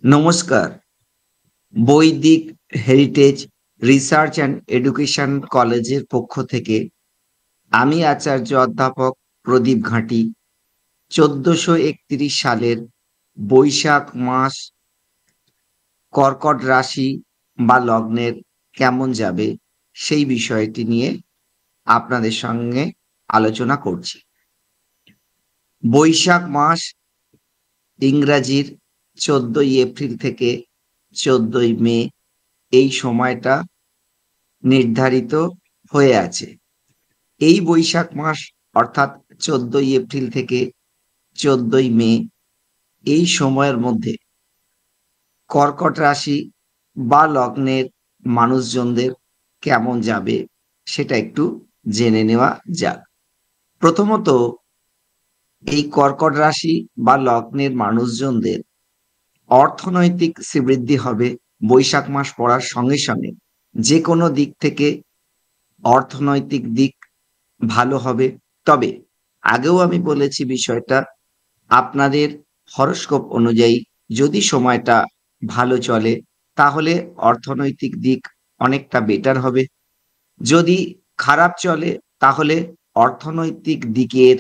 নমস্কার। বৈদিক heritage research and education কলেজের পক্ষ থেকে আমি আচার্য অধ্যাপক প্রদীপ ঘাঁটি ১৪৩১ সালের বৈশাখ মাস কর্কট রাশি বা লগ্নের কেমন যাবে সেই বিষয়টি নিয়ে আপনাদের সঙ্গে আলোচনা করছি। বৈশাখ মাস ইংরাজির ১৪ই এপ্রিল থেকে ১৪ই মে এই সময়টা নির্ধারিত হয়ে আছে। এই বৈশাখ মাস অর্থাৎ ১৪ই এপ্রিল থেকে ১৪ই মে এই সময়ের মধ্যে কর্কট রাশি বা লগ্নের মানুষজনদের কেমন যাবে সেটা একটু জেনে নেওয়া যাক। প্রথমত এই কর্কট রাশি বা লগ্নের মানুষজনদের অর্থনৈতিক শ্রীবৃদ্ধি হবে বৈশাখ মাস পড়ার সঙ্গে সঙ্গে। যেকোনো দিক থেকে অর্থনৈতিক দিক ভালো হবে। তবে আগেও আমি বলেছি বিষয়টা আপনাদের হরোস্কোপ অনুযায়ী যদি সময়টা ভালো চলে তাহলে অর্থনৈতিক দিক অনেকটা বেটার হবে। যদি খারাপ চলে তাহলে অর্থনৈতিক দিকের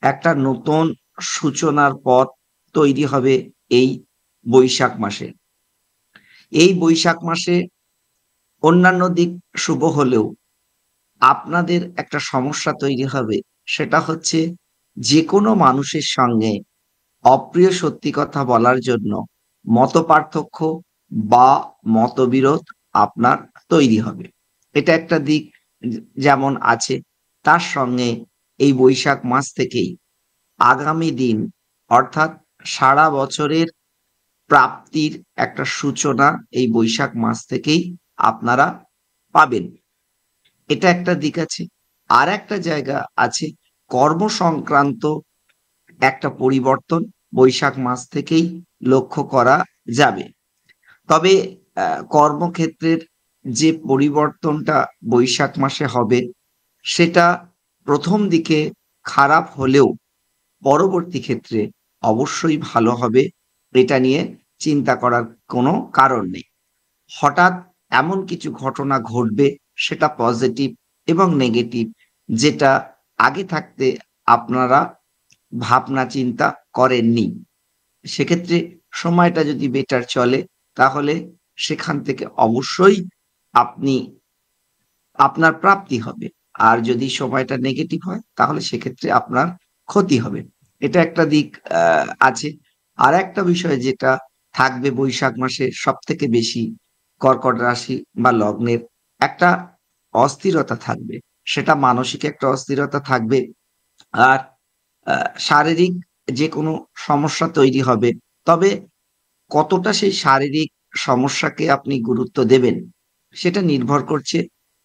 একটা নতুন সূচনার পথ তৈরি হবে এই বৈশাখ মাসে। এই বৈশাখ মাসে অন্যান্য দিক শুভ হলেও আপনাদের একটা সমস্যা তৈরি হবে। সেটা হচ্ছে যেকোনো মানুষের সঙ্গে অপ্রিয় সত্যি কথা বলার জন্য মতপার্থক্য বা মতবিরোধ আপনার তৈরি হবে। এটা একটা দিক যেমন আছে। তার সঙ্গে এই বৈশাখ মাস থেকেই আগামী দিন অর্থাৎ সারা বছরের প্রাপ্তির একটা সূচনা এই বৈশাখ মাস থেকেই আপনারা পাবেন। এটা একটা দিক আছে। আরেকটা জায়গা আছে কর্মসংক্রান্ত একটা পরিবর্তন বৈশাখ মাস থেকেই লক্ষ্য করা যাবে। তবে কর্মক্ষেত্রের যে পরিবর্তনটা বৈশাখ মাসে হবে সেটা ১ম দিকে খারাপ হলেও পরবর্তী ক্ষেত্রে অবশ্যই ভালো হবে। এটা নিয়ে চিন্তা করার কোনো কারণ নেই। হঠাৎ এমন কিছু ঘটনা ঘটবে সেটা পজিটিভ এবং নেগেটিভ যেটা আগে থাকতে আপনারা ভাবনা চিন্তা করেননি। সেক্ষেত্রে সময়টা যদি বেটার চলে তাহলে সেখান থেকে অবশ্যই আপনি আপনার প্রাপ্তি হবে। আর যদি সময়টা নেগেটিভ হয় তাহলে সেক্ষেত্রে আপনার ক্ষতি হবে। এটা একটা দিক আছে। আরেকটা বিষয় যেটা থাকবে বৈশাখ মাসে সবথেকে বেশি কর্কট রাশি বা লগ্নের একটা অস্থিরতা থাকবে। সেটা মানসিক একটা অস্থিরতা থাকবে। আর আ শারীরিক যেকোনো সমস্যা তৈরি হবে। তবে কতটা সেই শারীরিক সমস্যাকে আপনি গুরুত্ব দেবেন, সেটা নির্ভর করছে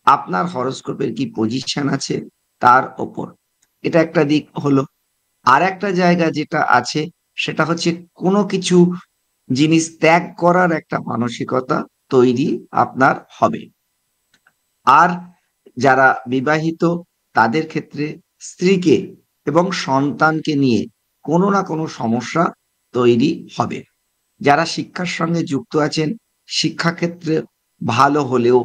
আপনার হরোস্কোপের কি পজিশন আছে তার ওপর। এটা একটা দিক হলো। আরেকটা জায়গা যেটা আছে সেটা হচ্ছে কোনো কিছু জিনিস ত্যাগ করার একটা মানসিকতা তৈরি আপনার হবে। আর যারা বিবাহিত তাদের ক্ষেত্রে স্ত্রীকে এবং সন্তানকে নিয়ে কোনো না কোনো সমস্যা তৈরি হবে। যারা শিক্ষার সঙ্গে যুক্ত আছেন, শিক্ষাক্ষেত্রে ভালো হলেও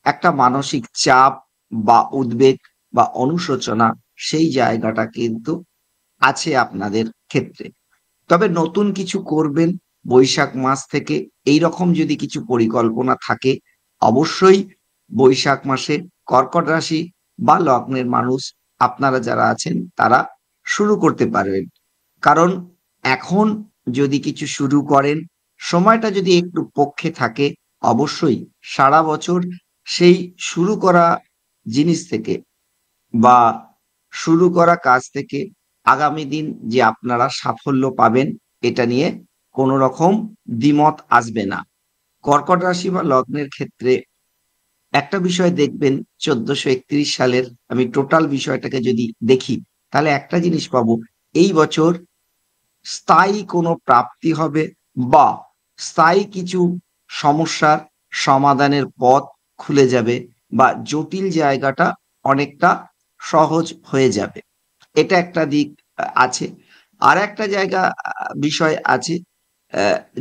একটা মানসিক চাপ বা উদ্বেগ বা অনুশোচনা সেই জায়গাটা কিন্তু আছে আপনাদের ক্ষেত্রে। তবে নতুন কিছু করবেন বৈশাখ মাস থেকে এইরকম যদি কিছু পরিকল্পনা থাকে, অবশ্যই বৈশাখ মাসে কর্কট রাশি বা লগ্নের মানুষ আপনারা যারা আছেন তারা শুরু করতে পারবেন। কারণ এখন যদি কিছু শুরু করেন, সময়টা যদি একটু পক্ষে থাকে, অবশ্যই সারা বছর সেই শুরু করা জিনিস থেকে বা শুরু করা কাজ থেকে আগামী দিন যে আপনারা সাফল্য পাবেন, এটা নিয়ে কোনো রকম দ্বিমত আসবে না। কর্কট রাশি বা লগ্নের ক্ষেত্রে একটা বিষয় দেখবেন ১৪৩১ সালের আমি টোটাল বিষয়টাকে যদি দেখি, তাহলে একটা জিনিস পাবো, এই বছর স্থায়ী কোনো প্রাপ্তি হবে বা স্থায়ী কিছু সমস্যার সমাধানের পথ খুলে যাবে বা জটিল জায়গাটা অনেকটা সহজ হয়ে যাবে। এটা একটা দিক আছে। আরেকটা জায়গা বিষয় আছে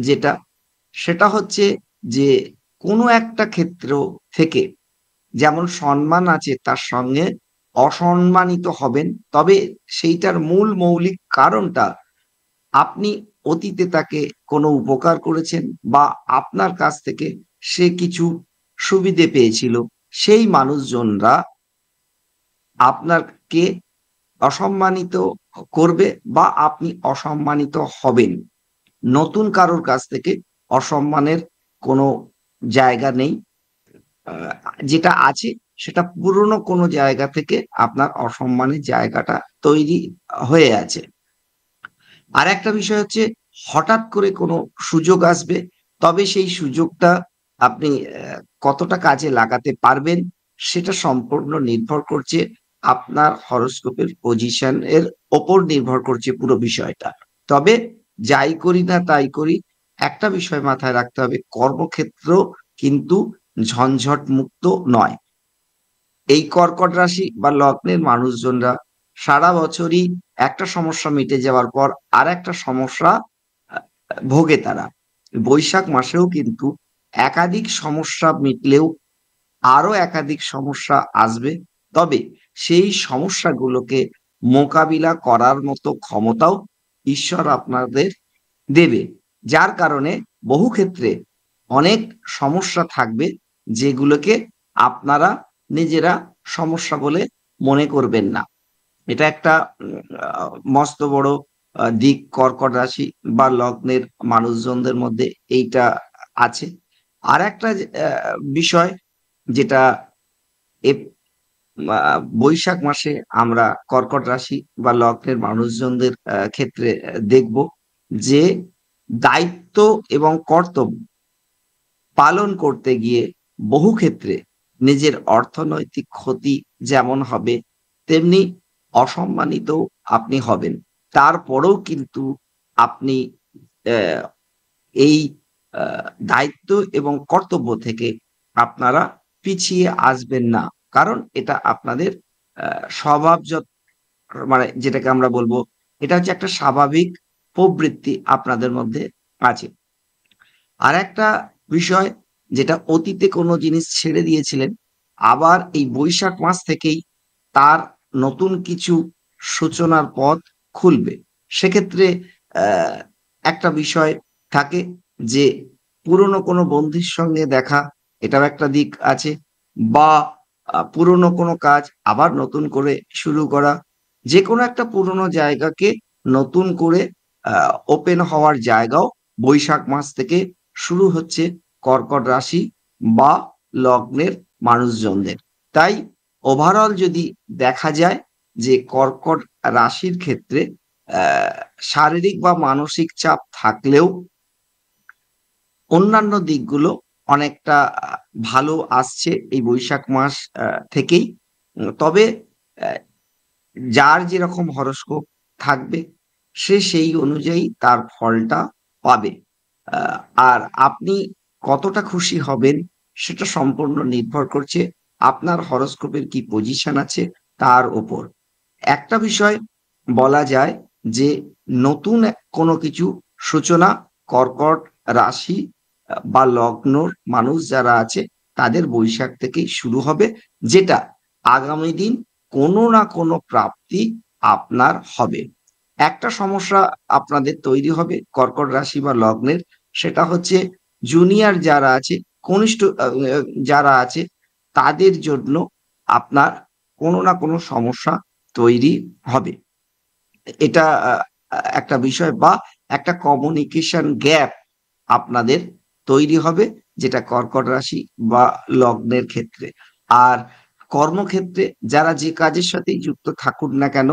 যেটা সেটা হচ্ছে যে কোনো একটা ক্ষেত্র থেকে যেমন সম্মান আছে তার সঙ্গে অসম্মানিত হবেন। তবে সেইটার মূল মৌলিক কারণটা আপনি অতীতে তাকে কোনো উপকার করেছেন বা আপনার কাছ থেকে সে কিছু সুবিধে পেয়েছিল। সেই মানুষজনরা আপনাকে অসম্মানিত করবে বা আপনি অসম্মানিত হবেন। নতুন কারোর কাছ থেকে অসম্মানের কোনো জায়গা নেই। আ যেটা আছে সেটা পুরনো কোনো জায়গা থেকে আপনার অসম্মানের জায়গাটা তৈরি হয়ে আছে। আরেকটা বিষয় হচ্ছে হঠাৎ করে কোনো সুযোগ আসবে। তবে সেই সুযোগটা আপনি কতটা কাজে লাগাতে পারবেন সেটা সম্পূর্ণ নির্ভর করছে আপনার হরোস্কোপের পজিশন এর উপর নির্ভর করছে পুরো বিষয়টা। তবে যাই করি না তাই করি, একটা বিষয় মাথায় রাখতে হবে কর্মক্ষেত্র কিন্তু ঝঞ্ঝট মুক্ত নয়। এই কর্কট রাশি বা লগ্নের মানুষজনরা সারা বছরই একটা সমস্যা মিটে যাওয়ার পর আরেকটা সমস্যা আ ভোগে তারা। বৈশাখ মাসেও কিন্তু একাধিক সমস্যা মিটলেও আরো একাধিক সমস্যা আসবে। তবে সেই সমস্যাগুলোকে মোকাবিলা করার মতো ক্ষমতাও ঈশ্বর আপনাদের দেবে। যার কারণে বহু ক্ষেত্রে অনেক সমস্যা থাকবে যেগুলোকে আপনারা নিজেরা সমস্যা বলে মনে করবেন না। এটা একটা আ মস্ত বড় দিক কর্কট রাশি বা লগ্নের মানুষজনদের মধ্যে এইটা আছে। আরেকটা বিষয় যেটা এপ আ বৈশাখ মাসে আমরা কর্কট রাশি বা লগ্নের মানুষজনদের ক্ষেত্রে দেখব যে দায়িত্ব এবং কর্তব্য পালন করতে গিয়ে বহু ক্ষেত্রে নিজের অর্থনৈতিক ক্ষতি যেমন হবে, তেমনি অসম্মানিতও আপনি হবেন। তারপরেও কিন্তু আপনি অ্যা এই আ দায়িত্ব এবং কর্তব্য থেকে আপনারা পিছিয়ে আসবেন না। কারণ এটা আপনাদের আ স্বভাবজত মানে যেটাকে আমরা বলব, এটা হচ্ছে একটা স্বাভাবিক প্রবৃত্তি আপনাদের মধ্যে আছে। আরেকটা বিষয় যেটা অতীতে কোনো জিনিস ছেড়ে দিয়েছিলেন, আবার এই বৈশাখ মাস থেকেই তার নতুন কিছু সূচনার পথ খুলবে। সেক্ষেত্রে অ্যা একটা বিষয় থাকে যে পুরনো কোনো বন্ধুর সঙ্গে দেখা, এটাও একটা দিক আছে বা পুরনো কোনো কাজ আবার নতুন করে শুরু করা। যেকোনো একটা পুরনো জায়গাকে নতুন করে আ ওপেন হওয়ার জায়গাও বৈশাখ মাস থেকে শুরু হচ্ছে কর্কট রাশি বা লগ্নের মানুষজনদের। তাই ওভারঅল যদি দেখা যায় যে কর্কট রাশির ক্ষেত্রে অ্যা শারীরিক বা মানসিক চাপ থাকলেও অন্যান্য দিকগুলো অনেকটা ভালো আসছে এই বৈশাখ মাস থেকেই। তবে অ্যা যার যেরকম হরোস্কোপ থাকবে সে সেই অনুযায়ী তার ফলটা পাবে। আ আর আপনি কতটা খুশি হবেন সেটা সম্পূর্ণ নির্ভর করছে আপনার হরোস্কোপের কি পজিশন আছে তার উপর। একটা বিষয় বলা যায় যে নতুন কোনো কিছু সূচনা কর্কট রাশি বা লগ্নর মানুষ যারা আছে তাদের বৈশাখ থেকেই শুরু হবে। যেটা আগামী দিন কোনো না কোনো প্রাপ্তি আপনার হবে। একটা সমস্যা আপনাদের তৈরি হবে কর্কট রাশি বা লগ্নের, সেটা হচ্ছে জুনিয়র যারা আছে, কনিষ্ঠ যারা আছে তাদের জন্য আপনার কোনো না কোনো সমস্যা তৈরি হবে। এটা একটা বিষয় বা একটা কমিউনিকেশন গ্যাপ আপনাদের তৈরি হবে যেটা কর্কট রাশি বা লগ্নের ক্ষেত্রে। আর কর্মক্ষেত্রে যারা যে কাজের সাথেই যুক্ত থাকুন না কেন,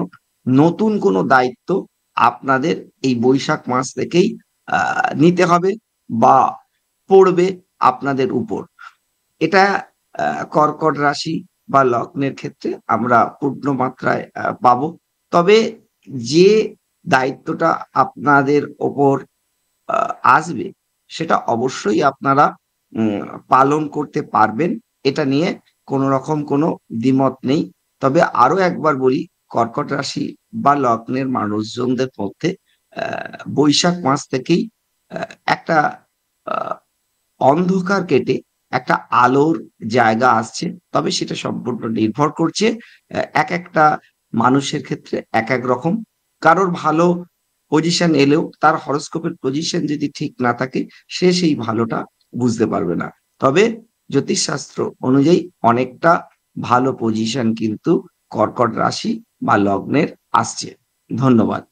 নতুন কোনো দায়িত্ব আপনাদের এই বৈশাখ মাস থেকেই আ নিতে হবে বা পড়বে আপনাদের উপর। এটা আ কর্কট রাশি বা লগ্নের ক্ষেত্রে আমরা পূর্ণ মাত্রায় পাবো। তবে যে দায়িত্বটা আপনাদের উপর আ আসবে সেটা অবশ্যই আপনারা উম পালন করতে পারবেন। এটা নিয়ে কোন রকম কোনো দ্বিমত নেই। তবে আরো একবার বলি কর্কট রাশি বা লগ্নের মানুষজনদের মধ্যে বৈশাখ মাস থেকেই একটা আ অন্ধকার কেটে একটা আলোর জায়গা আসছে। তবে সেটা সম্পূর্ণ নির্ভর করছে একেকটা মানুষের ক্ষেত্রে একেক রকম। কারোর ভালো পজিশন এলেও তার হরোস্কোপের পজিশন যদি ঠিক না থাকে, সে সেই ভালোটা বুঝতে পারবে না। তবে জ্যোতিষশাস্ত্র অনুযায়ী অনেকটা ভালো পজিশন কিন্তু কর্কট রাশি বা লগ্নের আসছে। ধন্যবাদ।